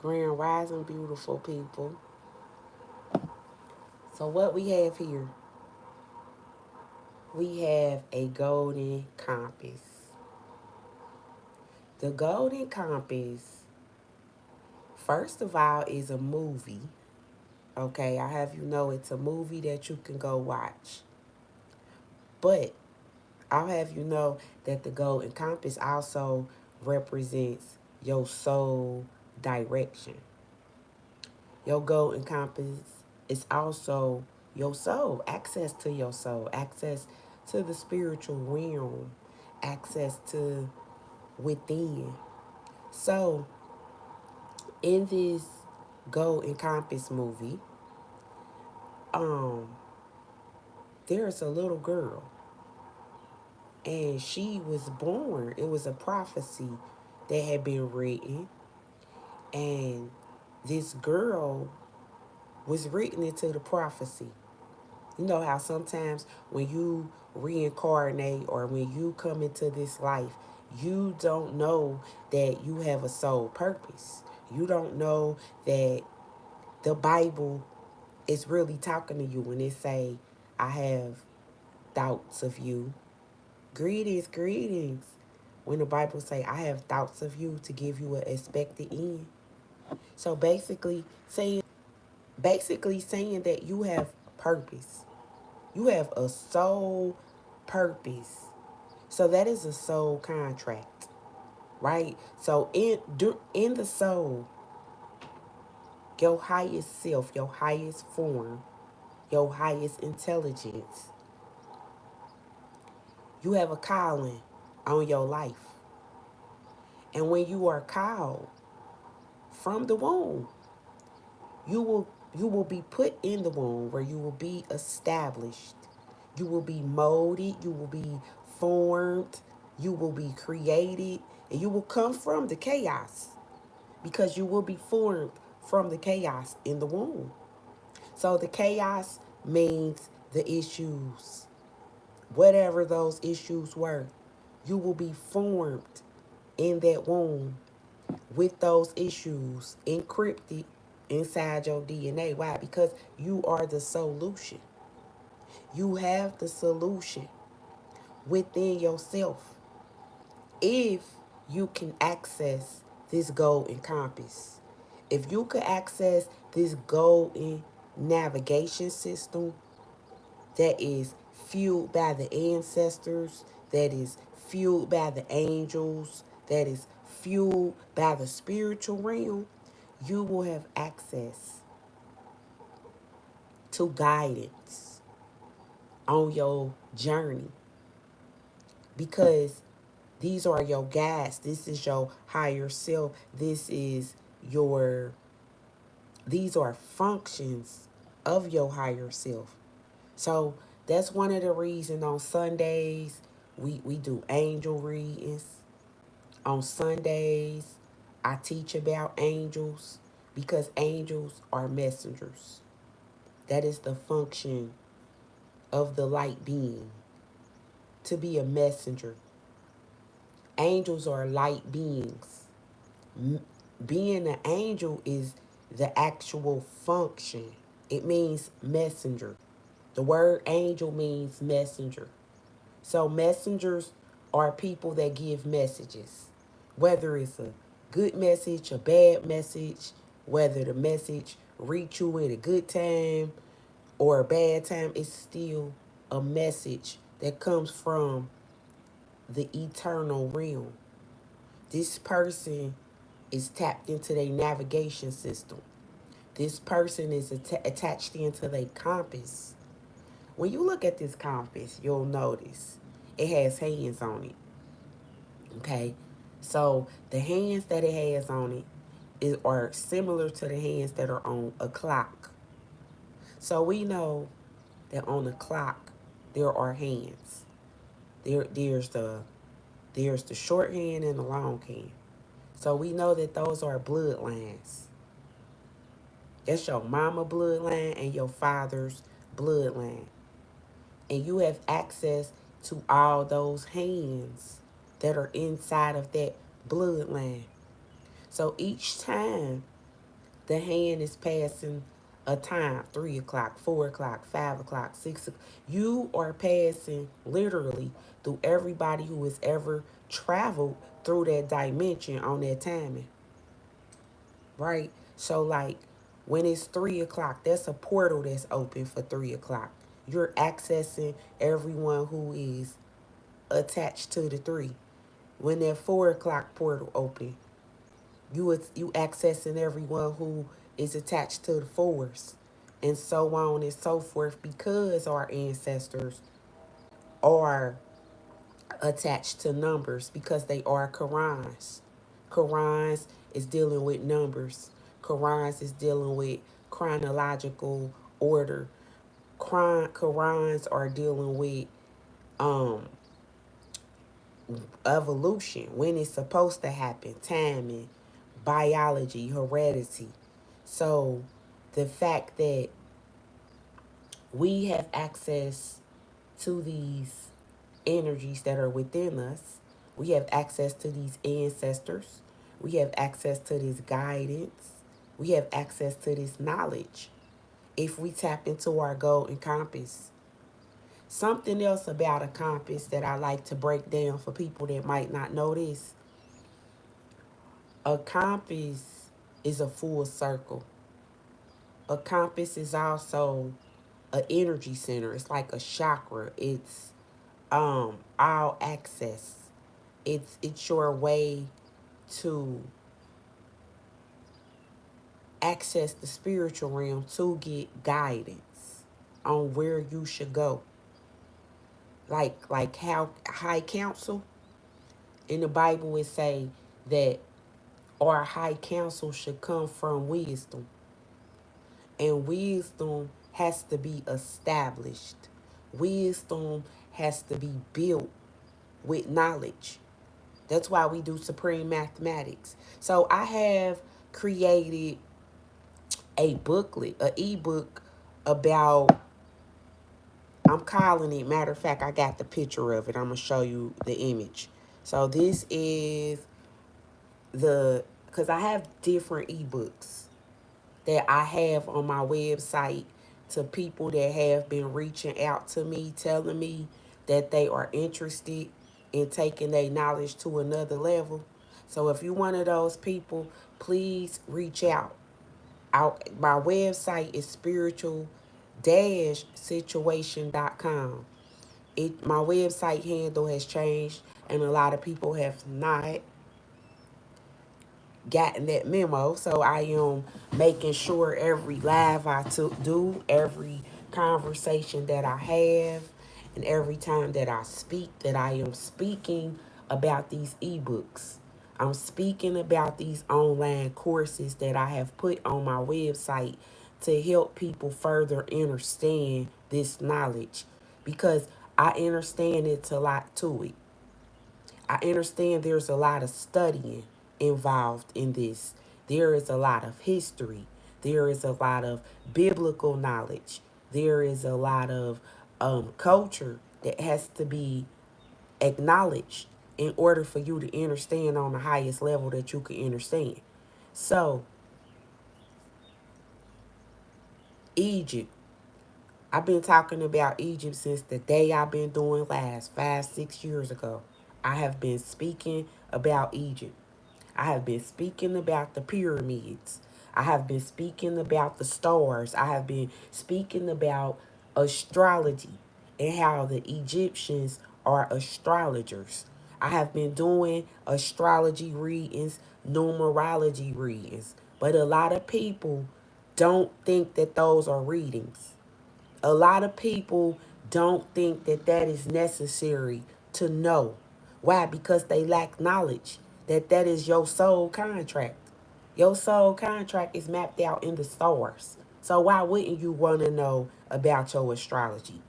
Grand Rising, beautiful people. So, what we have here, we have a golden compass. The golden compass, first of all, is a movie. Okay, I have you know it's a movie that you can go watch. But I'll have you know that the golden compass also represents your soul direction. Your golden compass is also your soul, access to your soul, access to the spiritual realm, access to within. So, in this golden compass movie, um, there's a little girl, and she was born. It was a prophecy that had been written, and this girl was written into the prophecy. You know how sometimes when you reincarnate or when you come into this life, you don't know that you have a soul purpose. You don't know that the Bible is really talking to you when it say, I have thoughts of you. Greetings, greetings. When the Bible say, I have thoughts of you to give you an expected end. So basically saying that you have purpose. You have a soul purpose. So that is a soul contract, right? So in the soul, your highest self, your highest form, your highest intelligence, you have a calling on your life. And when you are called from the womb, you will be put in the womb where you will be established. You will be molded, you will be formed, you will be created, and you will come from the chaos because you will be formed from the chaos in the womb. So the chaos means the issues. Whatever those issues were, you will be formed in that womb with those issues encrypted inside your DNA. Why? Because you are the solution. You have the solution within yourself if you can access this golden compass. If you could access this golden navigation system that is fueled by the ancestors, that is fueled by the angels, that is fueled by the spiritual realm, you will have access to guidance on your journey because these are your guides. This is your higher self. Your these are functions of your higher self. So that's one of the reasons on Sundays we do angel readings. On Sundays, I teach about angels because angels are messengers. That is the function of the light being, to be a messenger. Angels are light beings. Being an angel is the actual function. It means messenger. The word angel means messenger. So messengers are people that give messages, whether it's a good message, a bad message, whether the message reach you at a good time or a bad time, it's still a message that comes from the eternal realm. This person is tapped into their navigation system. This person is attached into their compass. When you look at this compass, you'll notice it has hands on it. Okay, so the hands that it has on are similar to the hands that are on a clock. So we know that on a clock there are hands. There's the short hand and the long hand. So we know that those are bloodlines. That's your mama bloodline and your father's bloodline. And you have access to all those hands that are inside of that bloodline. So each time The hand is passing a time, 3 o'clock, 4 o'clock, 5 o'clock, 6 o'clock. You are passing literally through everybody who has ever traveled through that dimension on that timing, right? So, like, when it's 3 o'clock, that's a portal that's open for 3 o'clock. You're accessing everyone who is attached to the 3. When that 4 o'clock portal open, you accessing everyone who is attached to the 4s, and so on and so forth, because our ancestors are attached to numbers, because they are Qurans. Qurans is dealing with numbers. Qurans is dealing with chronological order. Qurans are dealing with um evolution, when it's supposed to happen, timing, biology, heredity. So the fact that we have access to these energies that are within us, we have access to these ancestors, we have access to this guidance, we have access to this knowledge if we tap into our golden compass. Something else about a compass that I like to break down for people that might not know this: a compass is a full circle. A compass is also an energy center. It's like a chakra. It's all access. It's your way to access the spiritual realm to get guidance on where you should go. Like how high council in the Bible would say that our high council should come from wisdom. And wisdom has to be established. Wisdom has to be built with knowledge. That's why we do supreme mathematics. So I have created a booklet, an ebook about, I'm calling it, matter of fact, I got the picture of it. I'm going to show you the image. So this is because I have different ebooks that I have on my website to people that have been reaching out to me, telling me that they are interested in taking their knowledge to another level. So if you're one of those people, please reach out. My website is spiritual-situation.com. My website handle has changed, and a lot of people have not gotten that memo. So I am making sure every live I do, every conversation that I have, and every time that I speak, that I am speaking about these ebooks. I'm speaking about these online courses that I have put on my website to help people further understand this knowledge, because I understand it's a lot to it. I understand there's a lot of studying involved in this. There is a lot of history. There is a lot of biblical knowledge. There is a lot of culture that has to be acknowledged in order for you to understand on the highest level that you can understand. So, Egypt. I've been talking about Egypt since the day I've been doing last, 5, 6 years ago. I have been speaking about Egypt. I have been speaking about the pyramids. I have been speaking about the stars. I have been speaking about astrology and how the Egyptians are astrologers. I have been doing astrology readings, numerology readings, but a lot of people don't think that those are readings. A lot of people don't think that that is necessary to know. Why? Because they lack knowledge that is your soul contract. Your soul contract is mapped out in the stars. So why wouldn't you want to know about your astrology?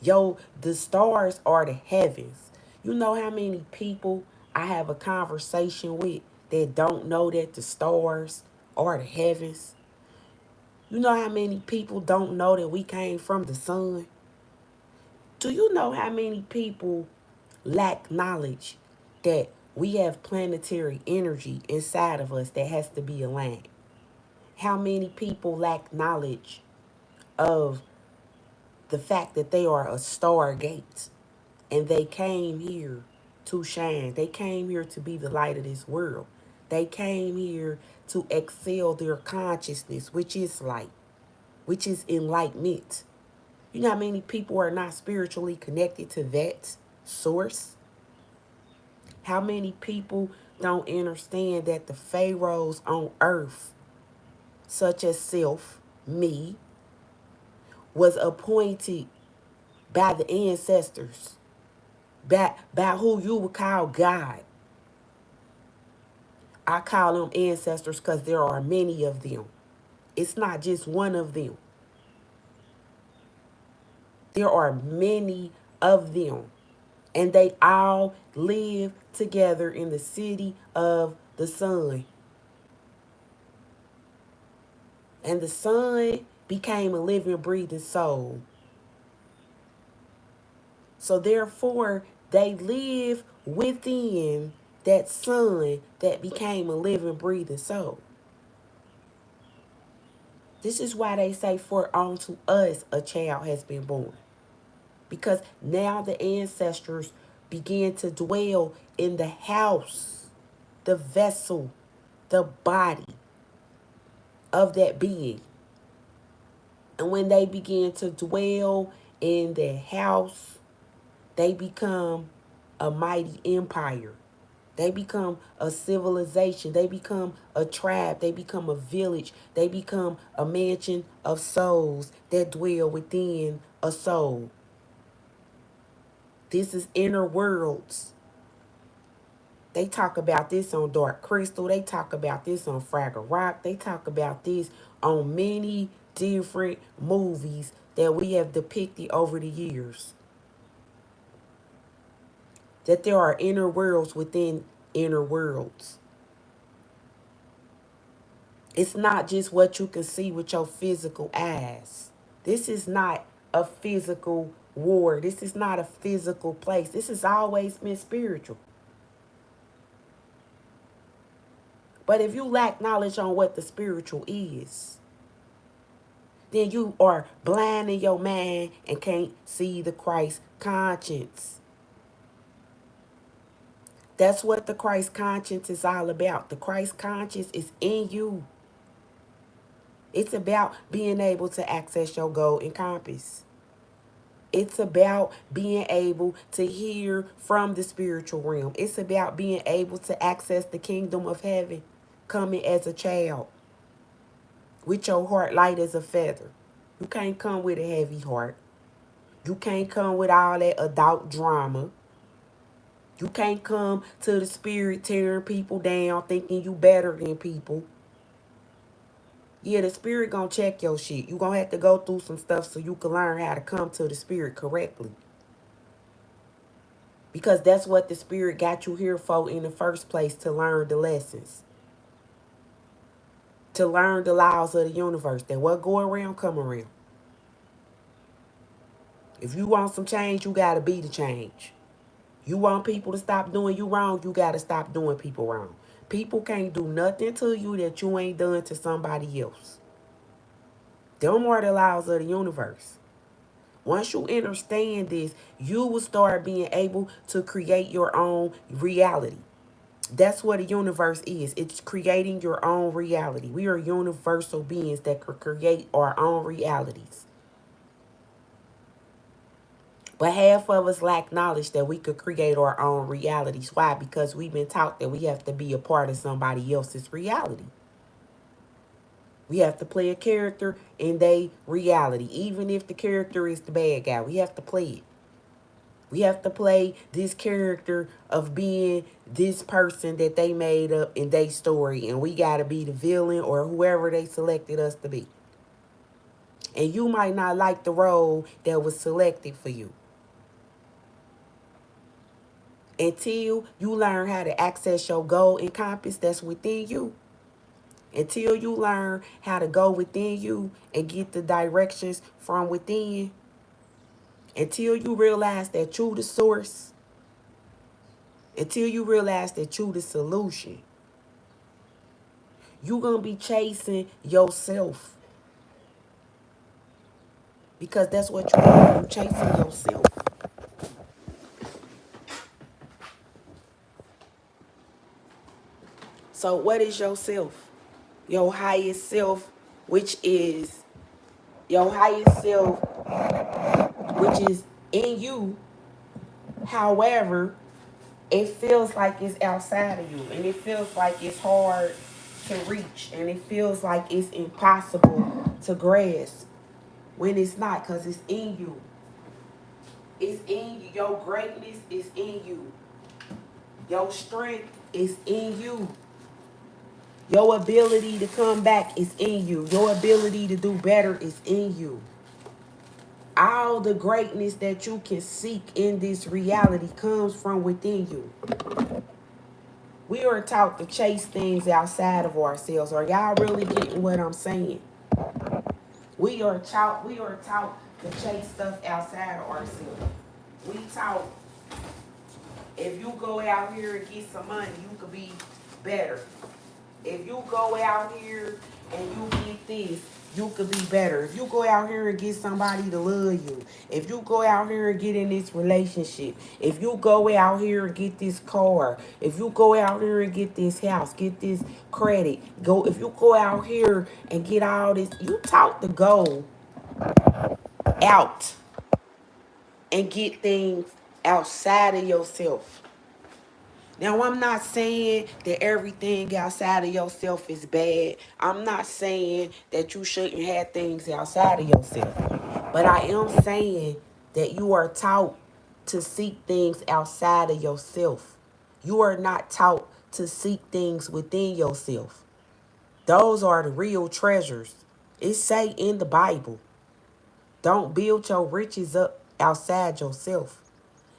The stars are the heavens. You know how many people I have a conversation with that don't know that the stars are the heavens? You know how many people don't know that we came from the sun? Do you know how many people lack knowledge that we have planetary energy inside of us that has to be aligned? How many people lack knowledge of the fact that they are a stargate and they came here to shine? They came here to be the light of this world. They came here to excel their consciousness, which is light, which is enlightenment. You know how many people are not spiritually connected to that source? How many people don't understand that the pharaohs on earth, such as self, me, was appointed by the ancestors, by who you would call God? I call them ancestors because there are many of them. It's not just one of them. There are many of them. And they all live together in the city of the sun. And the sun became a living, breathing soul. So therefore, they live within that sun that became a living, breathing soul. This is why they say, for unto us a child has been born. Because now the ancestors begin to dwell in the house, the vessel, the body of that being. And when they begin to dwell in their house, they become a mighty empire. They become a civilization. They become a tribe. They become a village. They become a mansion of souls that dwell within a soul. This is inner worlds. They talk about this on Dark Crystal. They talk about this on Fraggle Rock. They talk about this on many different movies that we have depicted over the years. That there are inner worlds within inner worlds. It's not just what you can see with your physical eyes. This is not a physical war. This is not a physical place. This has always been spiritual. But if you lack knowledge on what the spiritual is, then you are blind in your mind and can't see the Christ conscience. That's what the Christ conscience is all about. The Christ conscience is in you. It's about being able to access your golden compass. It's about being able to hear from the spiritual realm. It's about being able to access the kingdom of heaven, coming as a child, with your heart light as a feather. You can't come with a heavy heart. You can't come with all that adult drama. You can't come to the spirit tearing people down, thinking you better than people. Yeah, the spirit gonna check your shit. You gonna have to go through some stuff so you can learn how to come to the spirit correctly. Because that's what the spirit got you here for in the first place, to learn the lessons. To learn the laws of the universe. That what go around, come around. If you want some change, you gotta be the change. You want people to stop doing you wrong, you gotta stop doing people wrong. People can't do nothing to you that you ain't done to somebody else. Them are the laws of the universe. Once you understand this, you will start being able to create your own reality. That's what a universe is. It's creating your own reality. We are universal beings that could create our own realities. But half of us lack knowledge that we could create our own realities. Why? Because we've been taught that we have to be a part of somebody else's reality. We have to play a character in their reality. Even if the character is the bad guy, we have to play it. We have to play this character of being this person that they made up in their story. And we got to be the villain or whoever they selected us to be. And you might not like the role that was selected for you. Until you learn how to access your goal and compass that's within you. Until you learn how to go within you and get the directions from within. Until you realize that you the source. Until you realize that you the solution. You're going to be chasing yourself. Because that's what you're doing. You're chasing yourself. So what is yourself? Your highest self, which is your highest self, which is in you. However, it feels like it's outside of you, and it feels like it's hard to reach, and it feels like it's impossible to grasp when it's not, because it's in you. It's in you. Your greatness is in you. Your strength is in you. Your ability to come back is in you. Your ability to do better is in you. All the greatness that you can seek in this reality comes from within you. We are taught to chase things outside of ourselves. Are y'all really getting what I'm saying? We are taught to chase stuff outside of ourselves. We taught if you go out here and get some money, you could be better. If you go out here and you get this, you could be better. If you go out here and get somebody to love you, if you go out here and get in this relationship, if you go out here and get this car, if you go out here and get this house, get this credit, if you go out here and get all this, you taught to go out and get things outside of yourself. Now, I'm not saying that everything outside of yourself is bad. I'm not saying that you shouldn't have things outside of yourself. But I am saying that you are taught to seek things outside of yourself. You are not taught to seek things within yourself. Those are the real treasures. It say in the Bible, don't build your riches up outside yourself.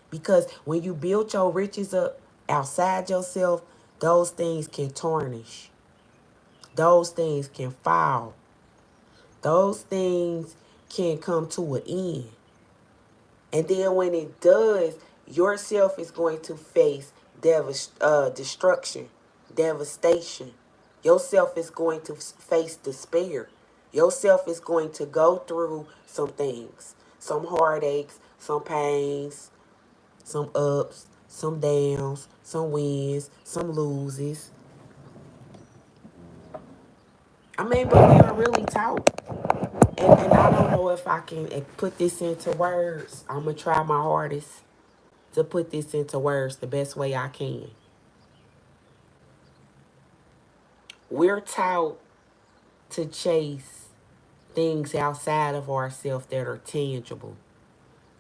Because when you build your riches up outside yourself, those things can tarnish. Those things can fall. Those things can come to an end. And then when it does, yourself is going to face destruction, devastation. Yourself is going to face despair. Yourself is going to go through some things, some heartaches, some pains, some ups, some downs, some wins, some loses. I mean, but we are really taught. And I don't know if I can put this into words. I'm going to try my hardest to put this into words the best way I can. We're taught to chase things outside of ourselves that are tangible,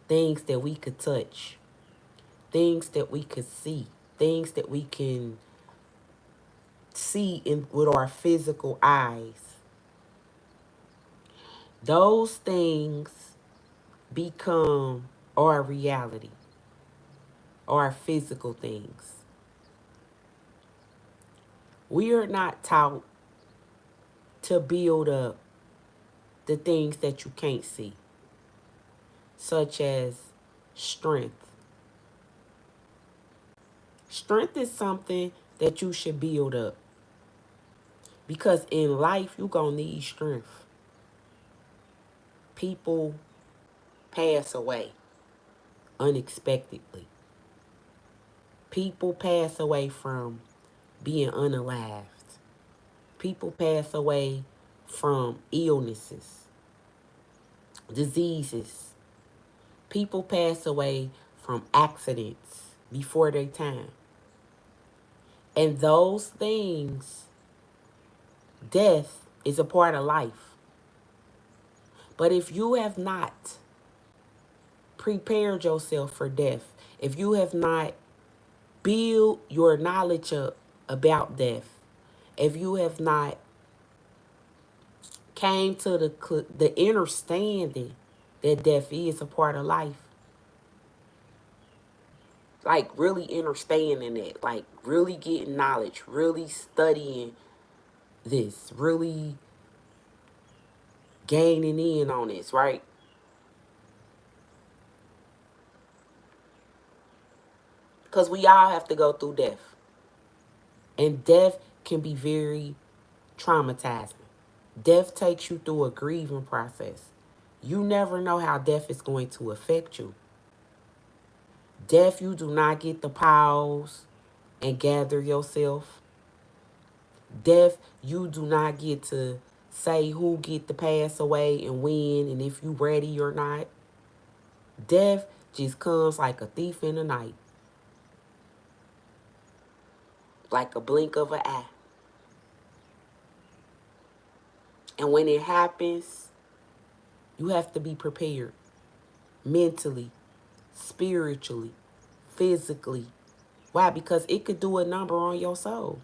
things that we could touch, things that we could see, things that we can see with our physical eyes. Those things become our reality, our physical things. We are not taught to build up the things that you can't see, such as strength. Strength is something that you should build up, because in life, you're going to need strength. People pass away unexpectedly. People pass away from being unalived. People pass away from illnesses, diseases. People pass away from accidents before their time. And those things, death is a part of life. But if you have not prepared yourself for death, if you have not built your knowledge up about death, if you have not came to the understanding that death is a part of life, like really understanding it, like really getting knowledge, really studying this, really gaining in on this, right? Because we all have to go through death. And death can be very traumatizing. Death takes you through a grieving process. You never know how death is going to affect you. Death, you do not get to pause and gather yourself. Death, you do not get to say who get to pass away and when and if you ready or not. Death just comes like a thief in the night. Like a blink of an eye. And when it happens, you have to be prepared. Mentally, spiritually, physically. Why? Because it could do a number on your soul.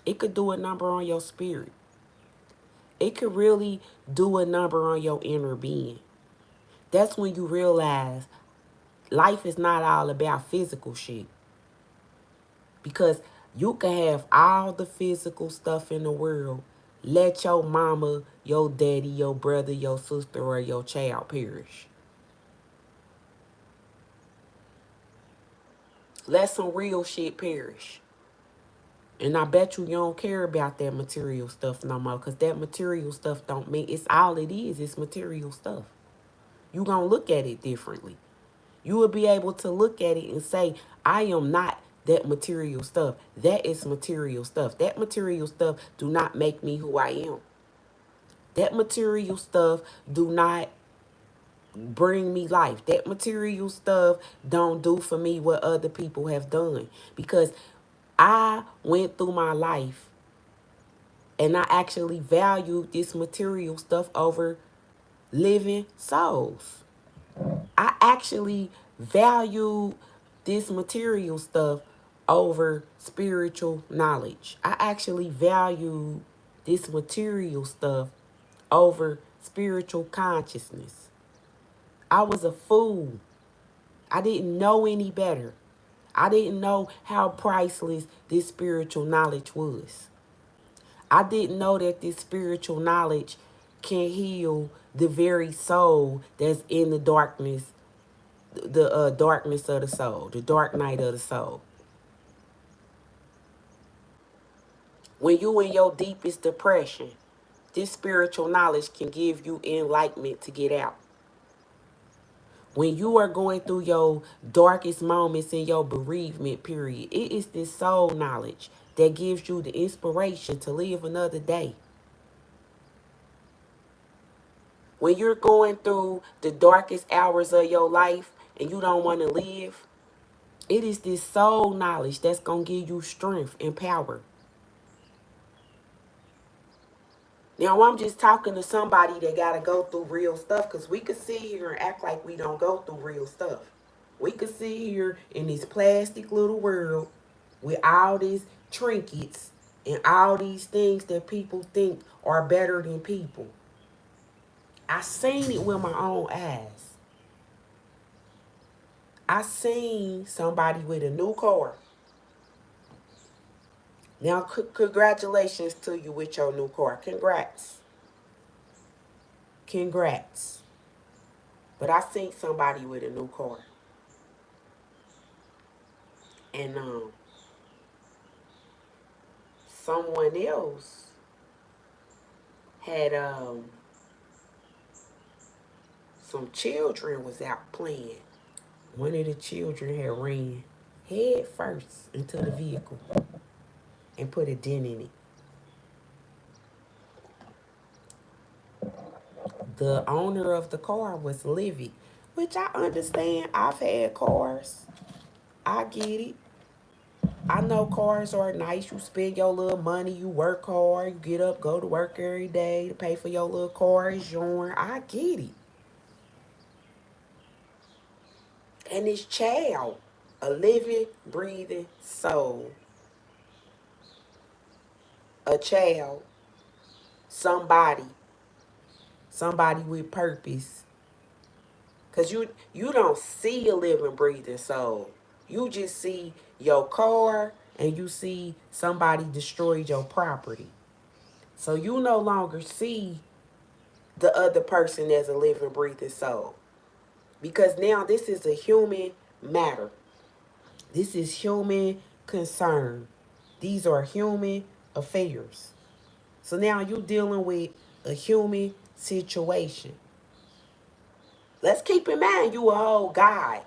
It could do a number on your spirit. It could really do a number on your inner being. That's when you realize life is not all about physical shit. Because you can have all the physical stuff in the world. Let your mama, your daddy, your brother, your sister, or your child perish. Let some real shit perish. And I bet you don't care about that material stuff no more. Because that material stuff don't mean, it's all it is. It's material stuff. You gonna look at it differently. You will be able to look at it and say, I am not that material stuff. That is material stuff. That material stuff do not make me who I am. That material stuff do not bring me life. That material stuff don't do for me what other people have done. Because I went through my life and I actually valued this material stuff over living souls. I actually valued this material stuff over spiritual knowledge. I actually valued this material stuff over spiritual consciousness. I was a fool. I didn't know any better. I didn't know how priceless this spiritual knowledge was. I didn't know that this spiritual knowledge can heal the very soul that's in the darkness, the darkness of the soul, the dark night of the soul. When you in your deepest depression, this spiritual knowledge can give you enlightenment to get out. When you are going through your darkest moments in your bereavement period, it is this soul knowledge that gives you the inspiration to live another day. When you're going through the darkest hours of your life and you don't want to live, it is this soul knowledge that's going to give you strength and power. Now, I'm just talking to somebody that got to go through real stuff, because we could sit here and act like we don't go through real stuff. We could sit here in this plastic little world with all these trinkets and all these things that people think are better than people. I seen it with my own eyes. I seen somebody with a new car. Now, congratulations to you with your new car. Congrats. Congrats. But I seen somebody with a new car. And someone else had some children was out playing. One of the children had ran head first into the vehicle and put a dent in it. The owner of the car was livid, which I understand. I've had cars. I get it. I know cars are nice. You spend your little money. You work hard. You get up, go to work every day to pay for your little car. It's yours. I get it. And this child, a living, breathing soul. A child. Somebody with purpose. Because you don't see a living, breathing soul. You just see your car and you see somebody destroyed your property. So you no longer see the other person as a living, breathing soul. Because now this is a human matter. This is human concern. These are human affairs. So now you dealing with a human situation. Let's keep in mind you a whole God.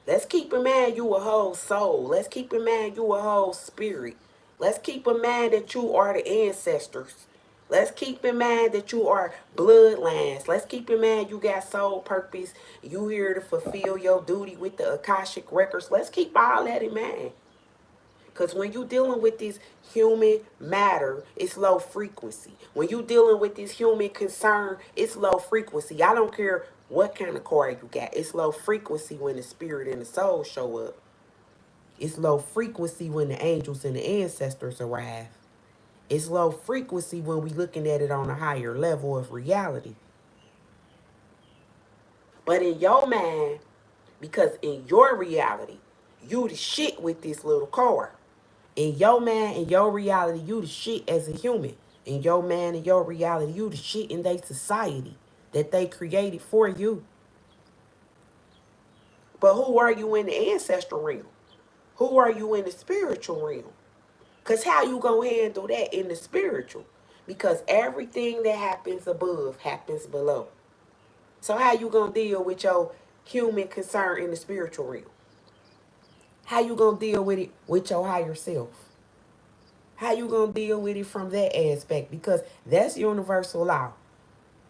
Let's keep in mind you a whole soul. Let's keep in mind you a whole spirit. Let's keep in mind that you are the ancestors. Let's keep in mind that you are bloodlines. Let's keep in mind you got soul purpose. You here to fulfill your duty with the Akashic records. Let's keep all that in mind. Because when you dealing with this human matter, it's low frequency. When you dealing with this human concern, it's low frequency. I don't care what kind of car you got. It's low frequency when the spirit and the soul show up. It's low frequency when the angels and the ancestors arrive. It's low frequency when we looking at it on a higher level of reality. But in your mind, because in your reality, you the shit with this little car. In your man, in your reality, you the shit as a human. In your man, in your reality, you the shit in their society that they created for you. But who are you in the ancestral realm? Who are you in the spiritual realm? Because how you gonna handle that in the spiritual? Because everything that happens above happens below. So how you gonna deal with your human concern in the spiritual realm? How you gonna deal with it with your higher self? How you gonna deal with it from that aspect? Because that's universal law.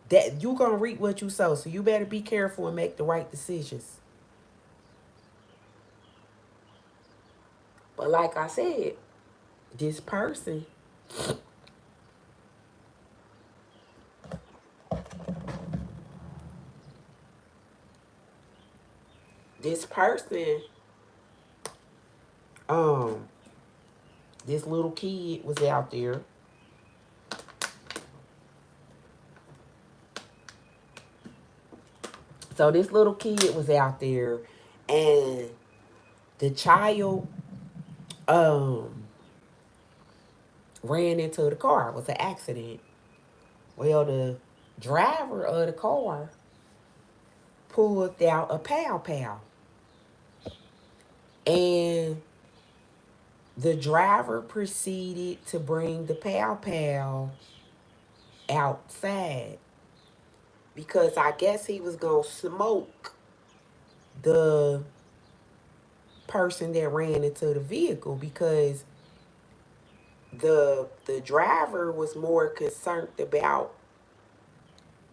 That you gonna reap what you sow. So you better be careful and make the right decisions. But like I said, this person, this person, um, this little kid was out there. So this little kid was out there, and the child ran into the car. It was an accident. Well, the driver of the car pulled out a pow pow. And the driver proceeded to bring the pow pow outside because I guess he was going to smoke the person that ran into the vehicle, because the driver was more concerned about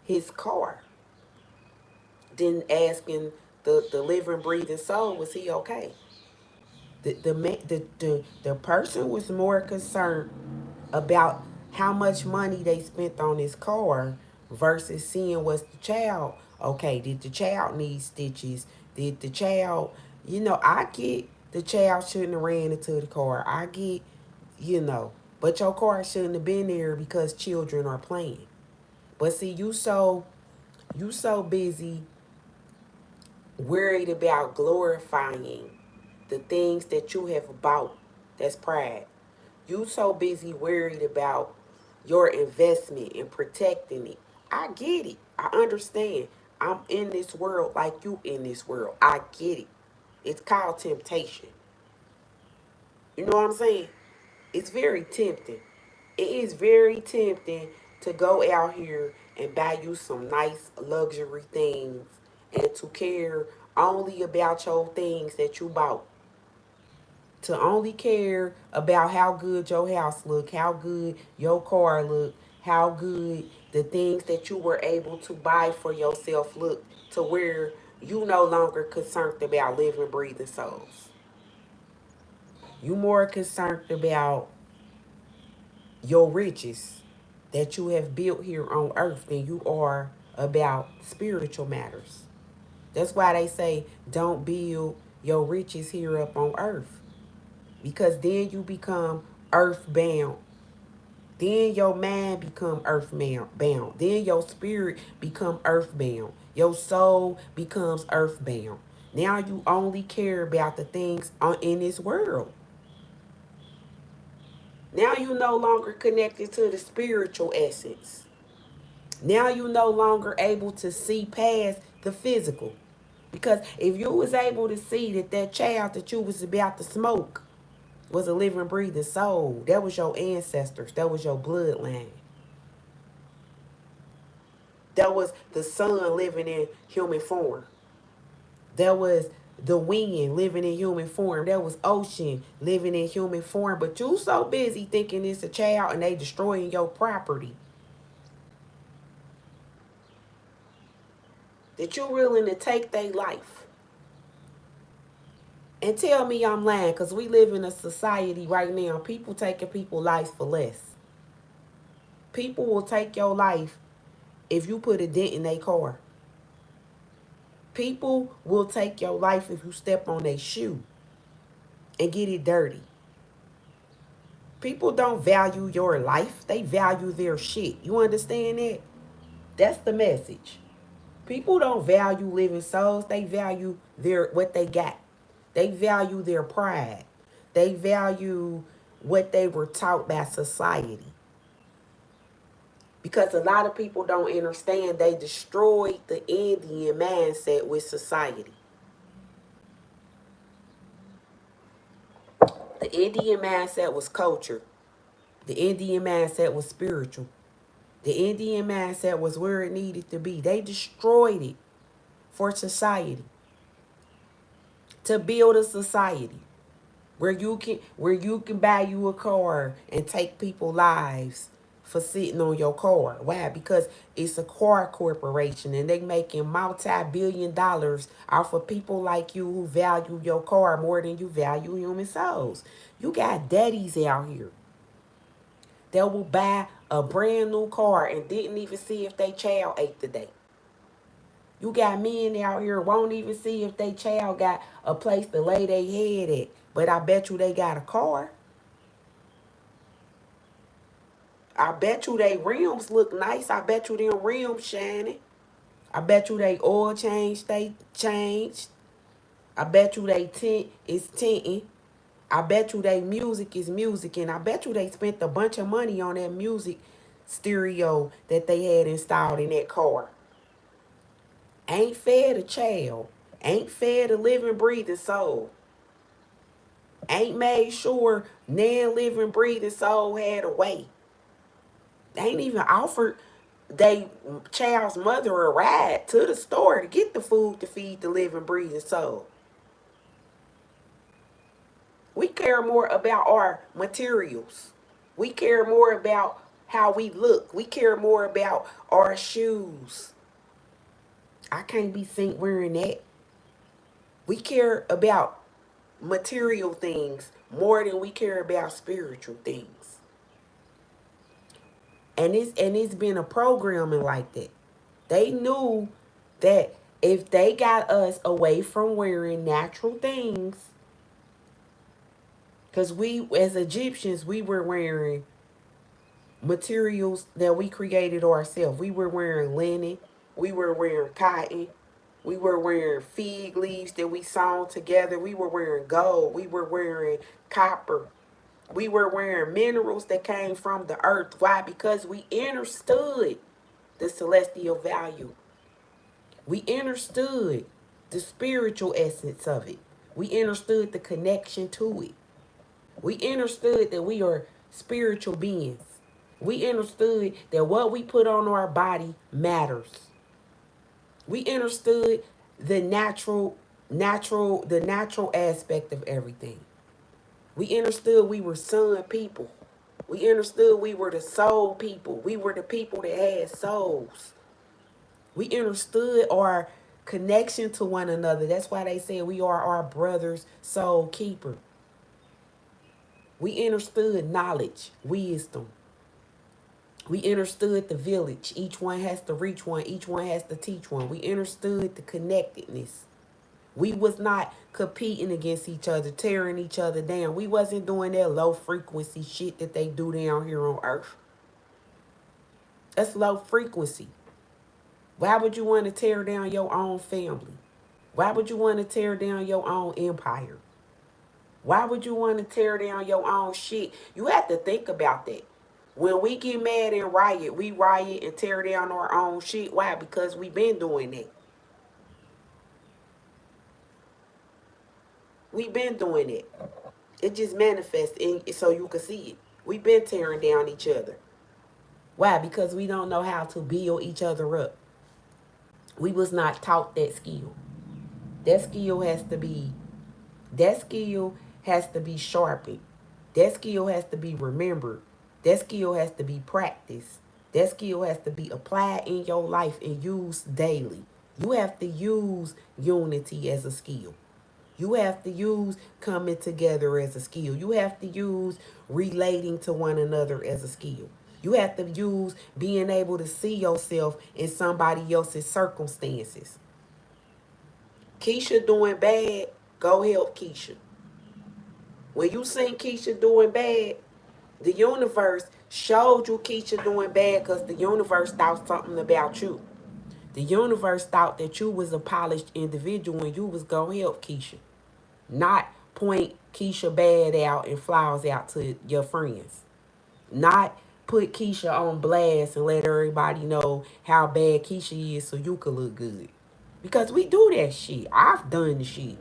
his car than asking the living, breathing soul, was he okay? The person was more concerned about how much money they spent on his car versus seeing was the child okay. Did the child need stitches? Did the child, I get the child shouldn't have ran into the car. I get, but your car shouldn't have been there because children are playing. But see, you so busy worried about glorifying the things that you have bought. That's pride. You so busy worried about your investment and protecting it. I get it. I understand. I'm in this world like you in this world. I get it. It's called temptation. You know what I'm saying? It's very tempting. It is very tempting to go out here and buy you some nice luxury things and to care only about your things that you bought. To only care about how good your house look, how good your car look, how good the things that you were able to buy for yourself look, to where you no longer concerned about living, breathing souls. You more concerned about your riches that you have built here on earth than you are about spiritual matters. That's why they say don't build your riches here up on earth, because then you become earthbound. Then your mind become earthbound. Then your spirit become earthbound. Your soul becomes earthbound. Now you only care about the things in this world. Now you no longer connected to the spiritual essence. Now you no longer able to see past the physical. Because if you was able to see that child that you was about to smoke was a living, breathing soul, that was your ancestors. That was your bloodline. There was the sun living in human form. There was the wind living in human form. There was ocean living in human form. But you so busy thinking it's a child and they destroying your property that you're willing to take their life. And tell me I'm lying, because we live in a society right now. People taking people's lives for less. People will take your life if you put a dent in their car. People will take your life if you step on their shoe and get it dirty. People don't value your life. They value their shit. You understand that? That's the message. People don't value living souls. They value their what they got. They value their pride. They value what they were taught by society. Because a lot of people don't understand, they destroyed the Indian mindset with society. The Indian mindset was culture. The Indian mindset was spiritual. The Indian mindset was where it needed to be. They destroyed it for society. To build a society where you can buy you a car and take people's lives for sitting on your car. Why? Because it's a car corporation and they making multi-billion dollars off of people like you who value your car more than you value human souls. You got daddies out here that will buy a brand new car and didn't even see if they child ate today. You got men out here won't even see if they child got a place to lay their head at. But I bet you they got a car. I bet you they rims look nice. I bet you them rims shining. I bet you they oil change they changed. I bet you they tint is tinting. I bet you they music is music. And I bet you they spent a bunch of money on that music stereo that they had installed in that car. Ain't fed a child. Ain't fed a living, breathing soul. Ain't made sure non-living, breathing soul had a way. They ain't even offered they child's mother a ride to the store to get the food to feed the living, breathing soul. We care more about our materials. We care more about how we look. We care more about our shoes. I can't be seen wearing that. We care about material things more than we care about spiritual things. And it's been a programming like that. They knew that if they got us away from wearing natural things, because we as Egyptians, we were wearing materials that we created ourselves. We were wearing linen, we were wearing cotton, we were wearing fig leaves that we sewn together, we were wearing gold, we were wearing copper. We were wearing minerals that came from the earth. Why? Because we understood the celestial value. We understood the spiritual essence of it. We understood the connection to it. We understood that we are spiritual beings. We understood that what we put on our body matters. We understood the natural aspect of everything. We understood we were sun people. We understood we were the soul people. We were the people that had souls. We understood our connection to one another. That's why they say we are our brother's soul keeper. We understood knowledge, wisdom. We understood the village. Each one has to reach one. Each one has to teach one. We understood the connectedness. We was not competing against each other, tearing each other down. We wasn't doing that low frequency shit that they do down here on earth. That's low frequency. Why would you want to tear down your own family? Why would you want to tear down your own empire? Why would you want to tear down your own shit? You have to think about that. When we get mad and riot, we riot and tear down our own shit. Why? Because we've been doing that. We've been doing it. It just manifests so you can see it. We've been tearing down each other. Why? Because we don't know how to build each other up. We was not taught that skill. That skill has to be that skill has to be sharpened. That skill has to be remembered. That skill has to be practiced. That skill has to be applied in your life and used daily. You have to use unity as a skill. You have to use coming together as a skill. You have to use relating to one another as a skill. You have to use being able to see yourself in somebody else's circumstances. Keisha doing bad, go help Keisha. When you seen Keisha doing bad, the universe showed you Keisha doing bad because the universe thought something about you. The universe thought that you was a polished individual and you was gonna help Keisha. Not point Keisha bad out and flaws out to your friends. Not put Keisha on blast and let everybody know how bad Keisha is so you could look good. Because we do that shit. I've done the shit.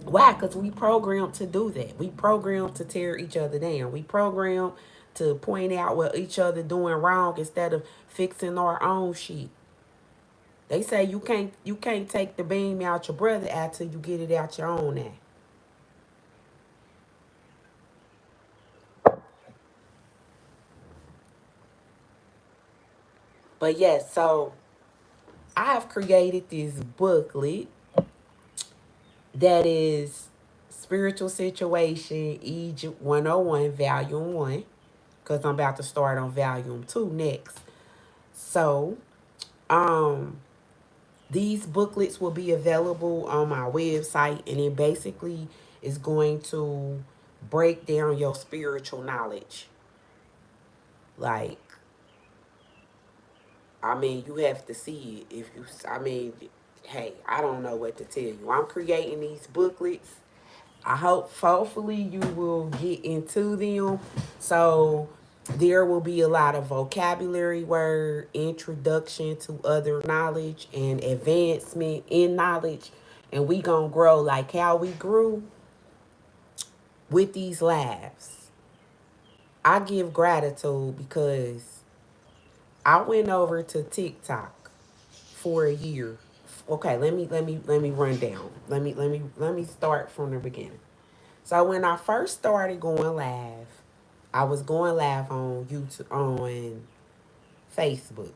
Why? Because we programmed to do that. We programmed to tear each other down. We programmed to point out what each other doing wrong instead of fixing our own shit. They say you can't take the beam out your brother out till you get it out your own eye. But yes, so I have created this booklet that is Spiritual Situation Egypt 101, Volume 1, because I'm about to start on Volume 2 next. So, um, these booklets will be available on my website, and it basically is going to break down your spiritual knowledge. Like, I mean, you have to see it. If you, I mean, hey, I don't know what to tell you. I'm creating these booklets. I hope, hopefully, you will get into them. So there will be a lot of vocabulary word, introduction to other knowledge, and advancement in knowledge. And we gonna grow like how we grew with these labs. I give gratitude because I went over to TikTok for a year. Okay, let me run down. Let me start from the beginning. So when I first started going live, I was going live on YouTube on Facebook.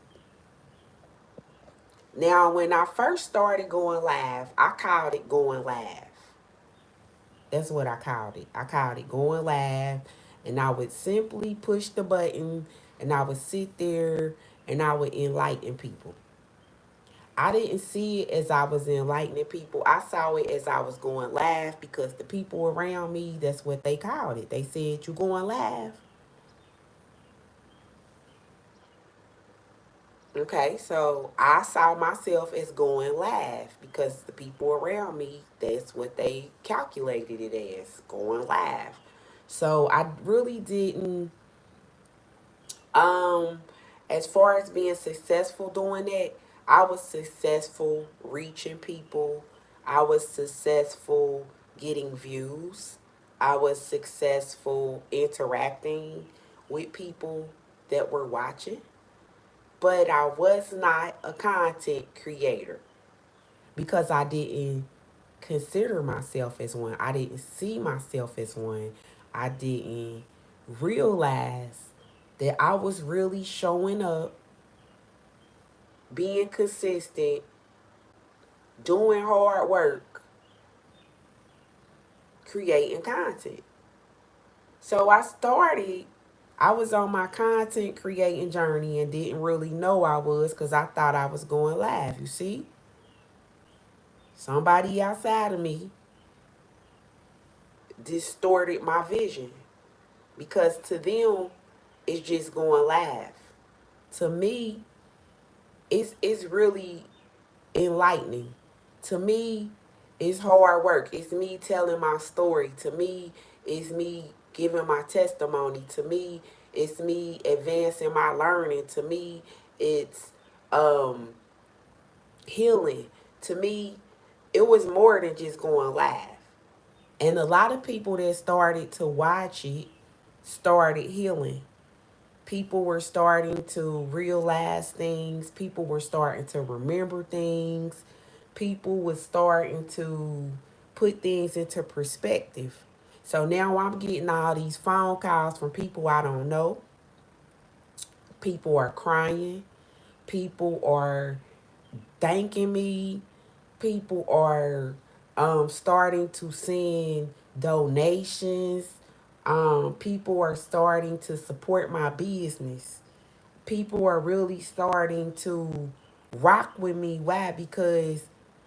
Now when I first started going live, I called it going live. That's what I called it. I called it going live, and I would simply push the button and I would sit there and I would enlighten people. I didn't see it as I was enlightening people. I saw it as I was going live because the people around me, that's what they called it. They said, "You going live?" Okay, so I saw myself as going live because the people around me, that's what they calculated it as, going live. So I really didn't, um, as far as being successful doing that, I was successful reaching people. I was successful getting views. I was successful interacting with people that were watching, but I was not a content creator because I didn't consider myself as one. I didn't see myself as one. I didn't realize that I was really showing up, being consistent, doing hard work, creating content. So I was on my content creating journey and didn't really know I was because I thought I was going live. You see? Somebody outside of me distorted my vision because to them, it's just going live. To me, it's really enlightening. To me, it's hard work. It's me telling my story. To me, it's me giving my testimony. To me, it's me advancing my learning. To me, it's um healing. To me, it was more than just going live. And a lot of people that started to watch it started healing. People were starting to realize things. People were starting to remember things. People were starting to put things into perspective. So now I'm getting all these phone calls from people I don't know. People are crying. People are thanking me. People are starting to send donations. People are starting to support my business. People are really starting to rock with me. Why? Because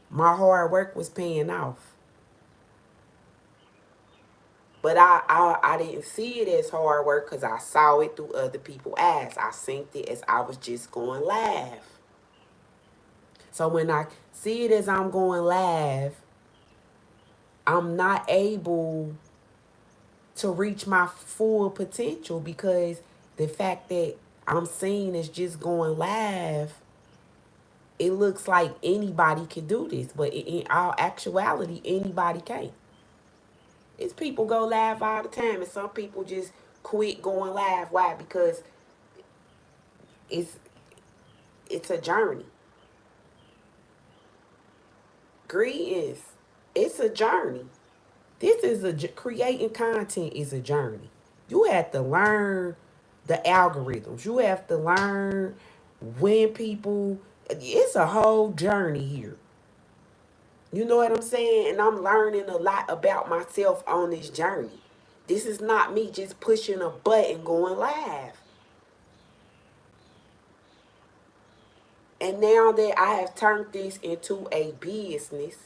my hard work was paying off. But I didn't see it as hard work because I saw it through other people's eyes. I synced it as I was just going live. So when I see it as I'm going live, I'm not able to reach my full potential because the fact that I'm seeing as just going live, it looks like anybody can do this. But in all actuality, anybody can't. It's people go live all the time, and some people just quit going live. Why? Because it's it's a journey. Greetings. It's a journey. This is creating content is a journey. You have to learn the algorithms. You have to learn when people. It's a whole journey here. You know what I'm saying? And I'm learning a lot about myself on this journey. This is not me just pushing a button going live. And now that I have turned this into a business,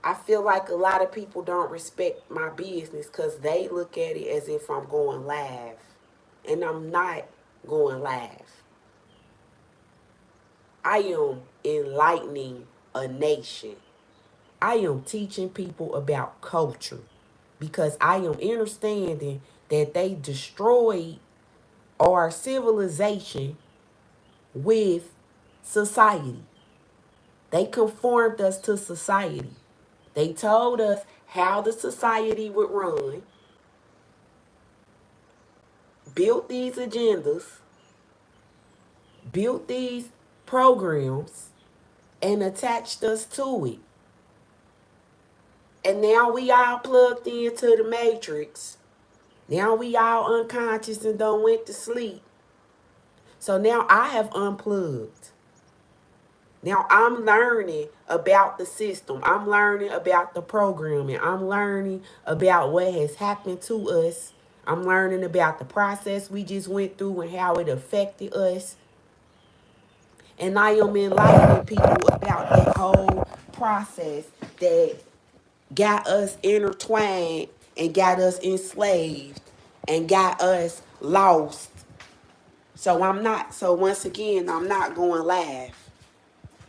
I feel like a lot of people don't respect my business because they look at it as if I'm going live. And I'm not going live. I am enlightening a nation. I am teaching people about culture because I am understanding that they destroyed our civilization with society. They conformed us to society. They told us how the society would run, built these agendas, built these programs, and attached us to it. And now we all plugged into the matrix. Now we all unconscious and don't went to sleep. So now I have unplugged. Now I'm learning about the system. I'm learning about the programming. I'm learning about what has happened to us. I'm learning about the process we just went through and how it affected us. And I am enlightening people about that whole process that got us intertwined and got us enslaved and got us lost. So once again, I'm not going live.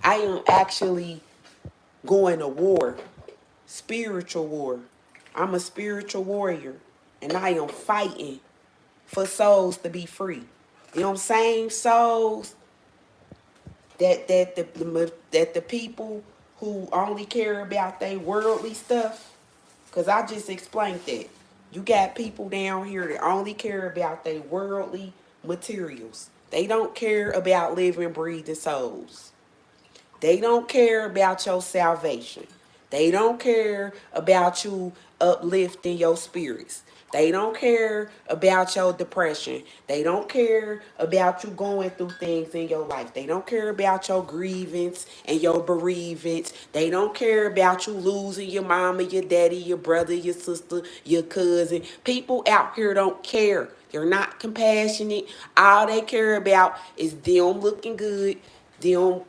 I am actually going to war, spiritual war. I'm a spiritual warrior, and I am fighting for souls to be free. You know what I'm saying? Souls that the people who only care about their worldly stuff, because I just explained that. You got people down here that only care about their worldly materials. They don't care about living, breathing souls. They don't care about your salvation. They don't care about you uplifting your spirits. They don't care about your depression. They don't care about you going through things in your life. They don't care about your grievance and your bereavements. They don't care about you losing your mama, your daddy, your brother, your sister, your cousin. People out here don't care. They're not compassionate. All they care about is them looking good, them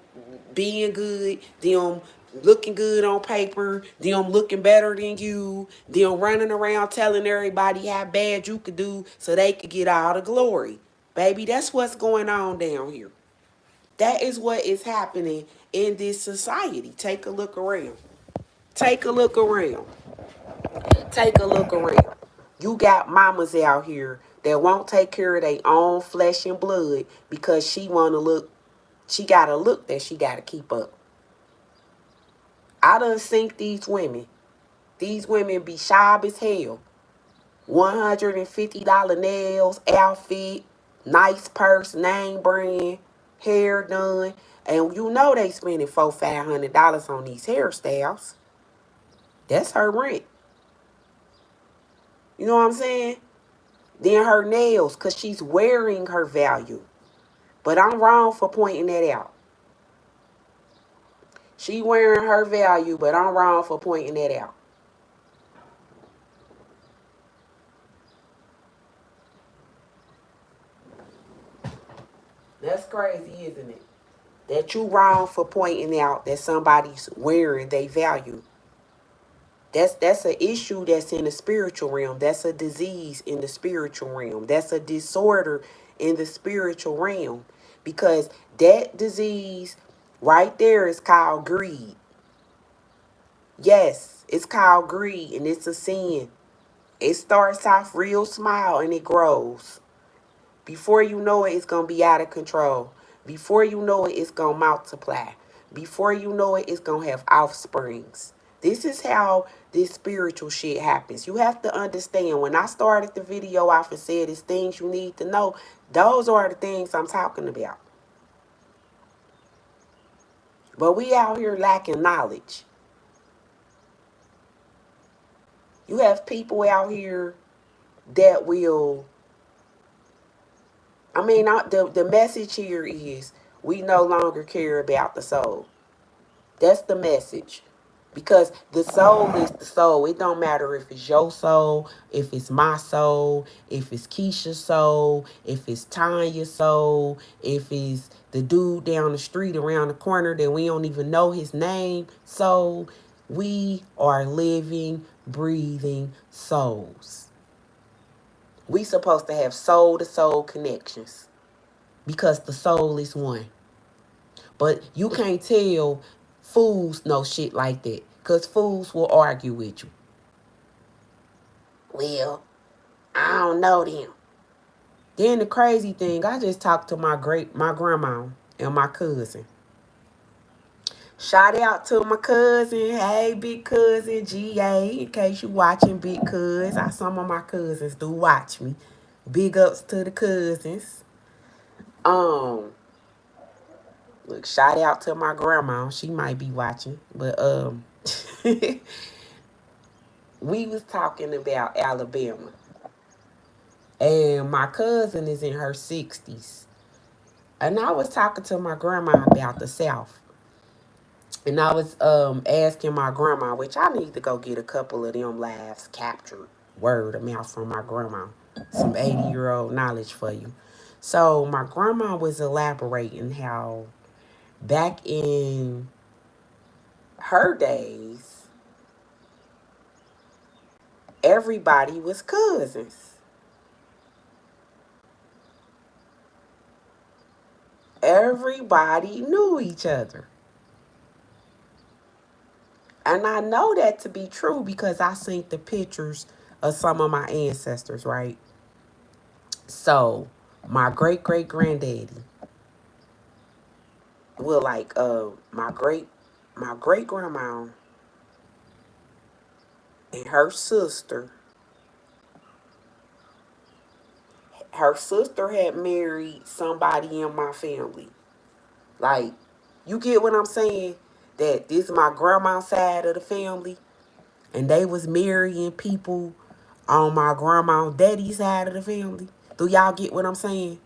being good, them looking good on paper, them looking better than you, them running around telling everybody how bad you could do so they could get all the glory. Baby, that's what's going on down here. That is what is happening in this society. Take a look around. Take a look around. Take a look around. You got mamas out here that won't take care of their own flesh and blood because she got a look that she got to keep up. I done seen these women. These women be shy as hell. $150 nails, outfit, nice purse, name brand, hair done. And you know they spending $400-500 on these hairstyles. That's her rent. You know what I'm saying? Then her nails, because she's wearing her value. But I'm wrong for pointing that out. She wearing her value, but I'm wrong for pointing that out. That's crazy, isn't it? That you wrong for pointing out that somebody's wearing their value. That's an issue that's in the spiritual realm. That's a disease in the spiritual realm. That's a disorder in the spiritual realm. Because that disease right there is called greed. Yes, it's called greed and it's a sin. It starts off real small and it grows. Before you know it, it's going to be out of control. Before you know it, it's going to multiply. Before you know it, it's going to have offsprings. This is how this spiritual shit happens. You have to understand, when I started the video off and said it's things you need to know, those are the things I'm talking about. But we out here lacking knowledge. You have people out here that will... the message here is we no longer care about the soul. That's the message. Because the soul is the soul. It don't matter if it's your soul, if it's my soul, if it's Keisha's soul, if it's Tanya's soul, if it's the dude down the street around the corner that we don't even know his name. So we are living, breathing souls. We supposed to have soul-to-soul connections because the soul is one. But you can't tell fools no shit like that because fools will argue with you. Well, I don't know them. Then the crazy thing, I just talked to my grandma and my cousin. Shout out to my cousin. Hey, big cousin, GA. In case you watching, big cuz. Some of my cousins do watch me. Big ups to the cousins. Look, shout out to my grandma. She might be watching. But we was talking about Alabama. And my cousin is in her 60s. And I was talking to my grandma about the South. And I was asking my grandma, which I need to go get a couple of them laughs captured word of mouth from my grandma. Some 80-year-old knowledge for you. So my grandma was elaborating how back in her days, everybody was cousins. Everybody knew each other. And I know that to be true because I seen the pictures of some of my ancestors, right? So, my great-great-granddaddy, well, like, my great-grandma and her sister had married somebody in my family. Like, you get what I'm saying? That this is my grandma's side of the family. And they was marrying people on my grandma and daddy's side of the family. Do y'all get what I'm saying?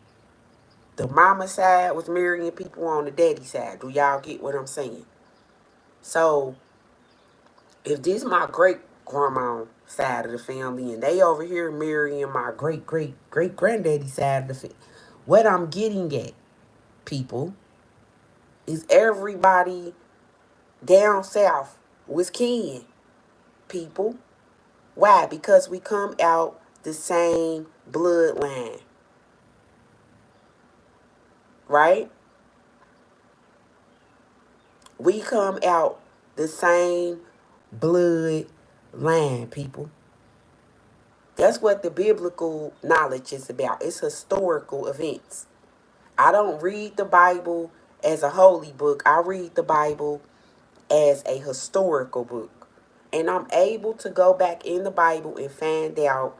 The mama side was marrying people on the daddy side. Do y'all get what I'm saying? So, if this my great-grandma side of the family and they over here marrying my great-great-great-granddaddy side of the family, what I'm getting at, people, is everybody down south was kin, people. Why? Because we come out the same bloodline. Right? We come out the same bloodline, people. That's what the biblical knowledge is about. It's historical events. I don't read the Bible as a holy book. I read the Bible as a historical book. And I'm able to go back in the Bible and find out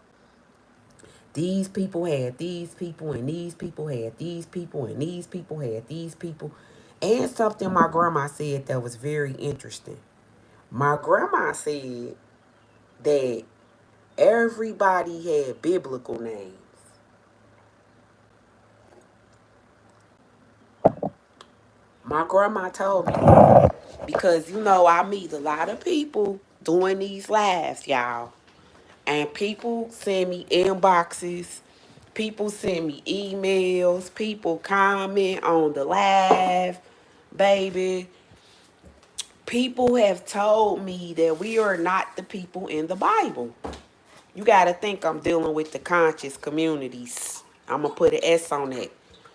These people had these people, and these people had these people, and these people had these people. And something my grandma said that was very interesting. My grandma said that everybody had biblical names. My grandma told me, because I meet a lot of people doing these lives, y'all. And people send me inboxes, people send me emails, people comment on the live, baby. People have told me that we are not the people in the Bible. You got to think I'm dealing with the conscious communities. I'm going to put an S on that.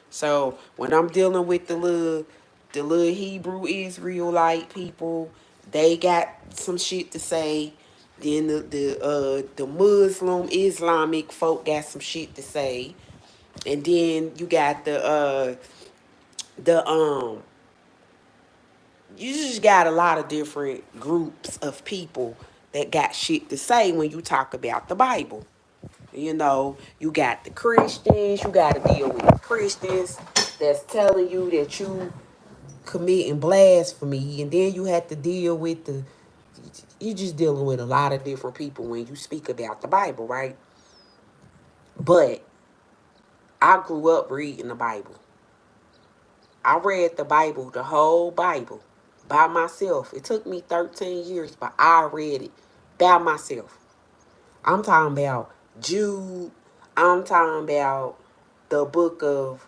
So when I'm dealing with the little Hebrew Israelite people, they got some shit to say. Then the Muslim Islamic folk got some shit to say. And then you got the you just got a lot of different groups of people that got shit to say when you talk about the Bible. You got the Christians, you got to deal with the Christians that's telling you that you committing blasphemy, and then you have to deal with you just dealing with a lot of different people when you speak about the Bible, right? But I grew up reading the Bible. I read the Bible, the whole Bible, by myself. It took me 13 years, but I read it by myself. I'm talking about Jude. I'm talking about the book of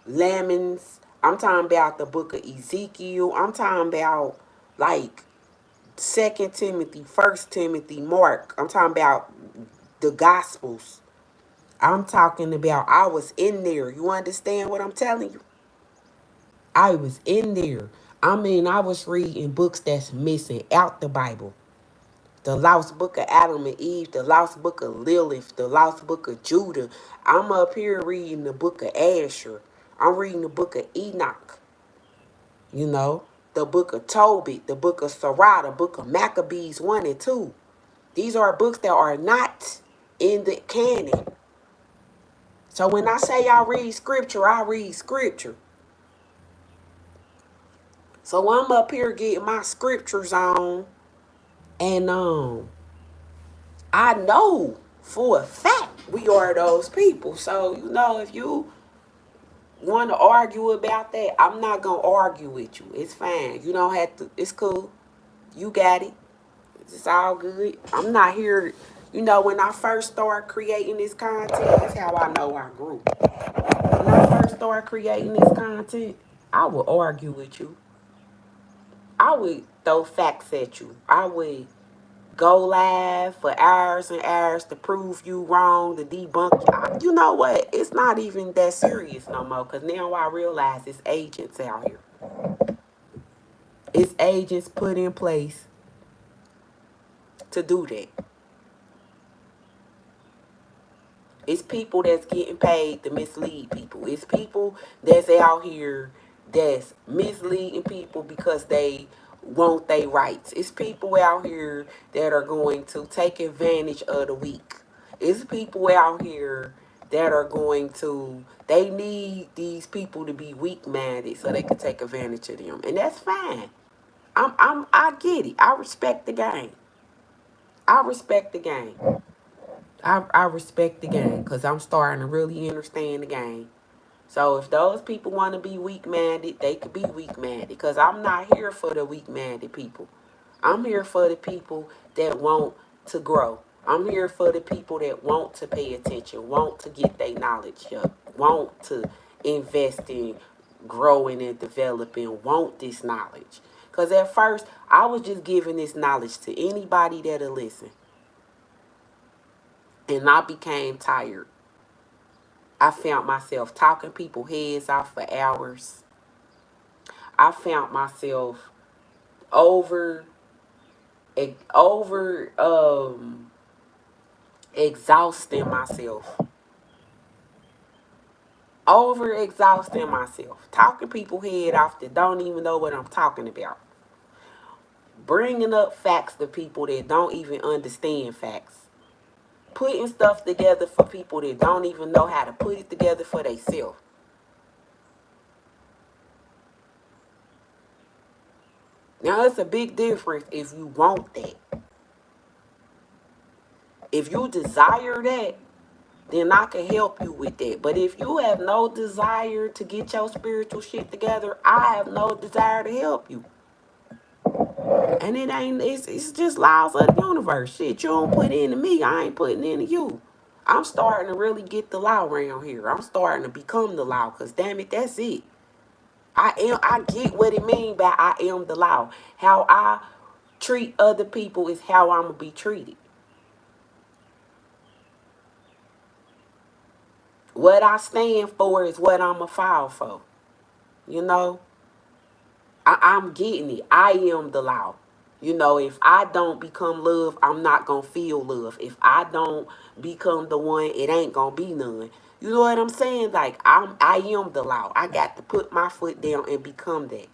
Laments. I'm talking about the book of Ezekiel. I'm talking about like 2nd Timothy, 1st Timothy, Mark. I'm talking about the Gospels. I'm talking about I was in there. You understand what I'm telling you? I was in there. I mean, I was reading books that's missing out the Bible. The lost book of Adam and Eve, the lost book of Lilith, the lost book of Judah. I'm up here reading the book of Asher. I'm reading the book of Enoch. The book of Tobit, the book of Sarah, the book of Maccabees 1 and 2. These are books that are not in the canon. So when I say I read scripture, I read scripture. So I'm up here getting my scriptures on, and I know for a fact we are those people. So if you want to argue about that, I'm not gonna argue with you. It's fine. You don't have to. It's cool. You got it. It's all good. I'm not here. When I first started creating this content, that's how I know I grew. When I first started creating this content, I would argue with you. I would throw facts at you. I would go live for hours and hours to prove you wrong, to debunk you. You know what? It's not even that serious no more, because now I realize it's agents out here. It's agents put in place to do that. It's people that's getting paid to mislead people. It's people that's out here that's misleading people because they want their rights. It's people out here that are going to take advantage of the weak. It's people out here that are they need these people to be weak-minded so they can take advantage of them. And that's fine. I get it. I respect the game. I respect the game. I respect the game because I'm starting to really understand the game. So if those people want to be weak-minded, they could be weak-minded, because I'm not here for the weak-minded people. I'm here for the people that want to grow. I'm here for the people that want to pay attention, want to get their knowledge up, want to invest in growing and developing, want this knowledge. Because at first, I was just giving this knowledge to anybody that'll listen. And I became tired. I found myself talking people heads off for hours. I found myself over over exhausting myself. Over exhausting myself. Talking people head off that don't even know what I'm talking about. Bringing up facts to people that don't even understand facts. putting stuff together for people that don't even know how to put it together for themselves. Now, it's a big difference if you want that. If you desire that, then I can help you with that. But if you have no desire to get your spiritual shit together, I have no desire to help you. And it's just laws of the universe. Shit, you don't put into me, I ain't putting into you. I'm starting to really get the law around here. I'm starting to become the law, because damn it, that's it. I get what it means by I am the law. How I treat other people is how I'm gonna be treated. What I stand for is what I'm gonna file for. You know? I'm getting it. I am the law. You know, if I don't become love, I'm not gonna feel love. If I don't become the one, it ain't gonna be none. You know what I'm saying? Like I am the law. I got to put my foot down and become that.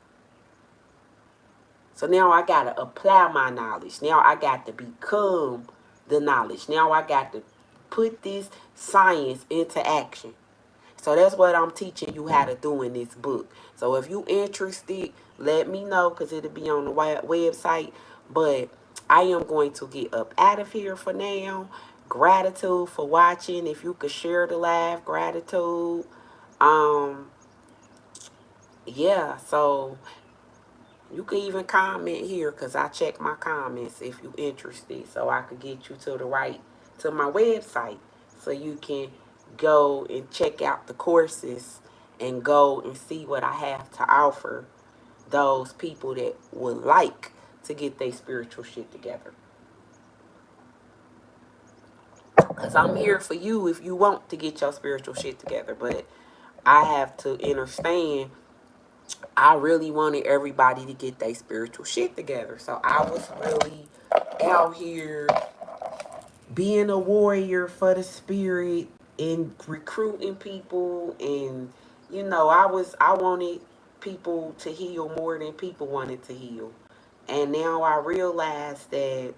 So now I gotta apply my knowledge. Now I got to become the knowledge. Now I got to put this science into action. So that's what I'm teaching you how to do in this book. So if you interested, let me know, because it'll be on the website. But I am going to get up out of here for now. Gratitude for watching. If you could share the live, gratitude. Yeah, so you can even comment here, because I check my comments if you're interested, so I could get you to my website, so you can go and check out the courses and go and see what I have to offer those people that would like to get their spiritual shit together. Because I'm here for you if you want to get your spiritual shit together, but I have to understand I really wanted everybody to get their spiritual shit together. So I was really out here being a warrior for the spirit and recruiting people, and I wanted people to heal more than people wanted to heal. And now I realize that,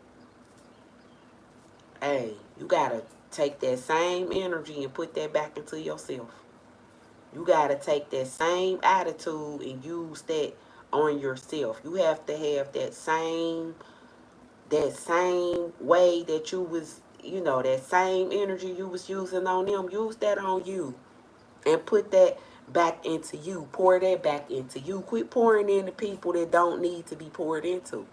hey, you gotta take that same energy and put that back into yourself. You got to take that same attitude and use that on yourself. You have to have that same way that you was, that same energy you was using on them. Use that on you and put that back into you. Pour that back into you. Quit pouring into people that don't need to be poured into.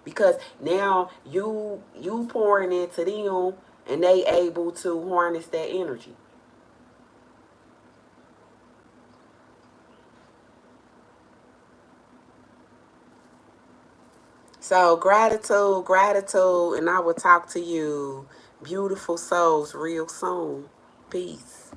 Because now you pouring into them and they able to harness that energy. So gratitude, and I will talk to you beautiful souls real soon. Peace.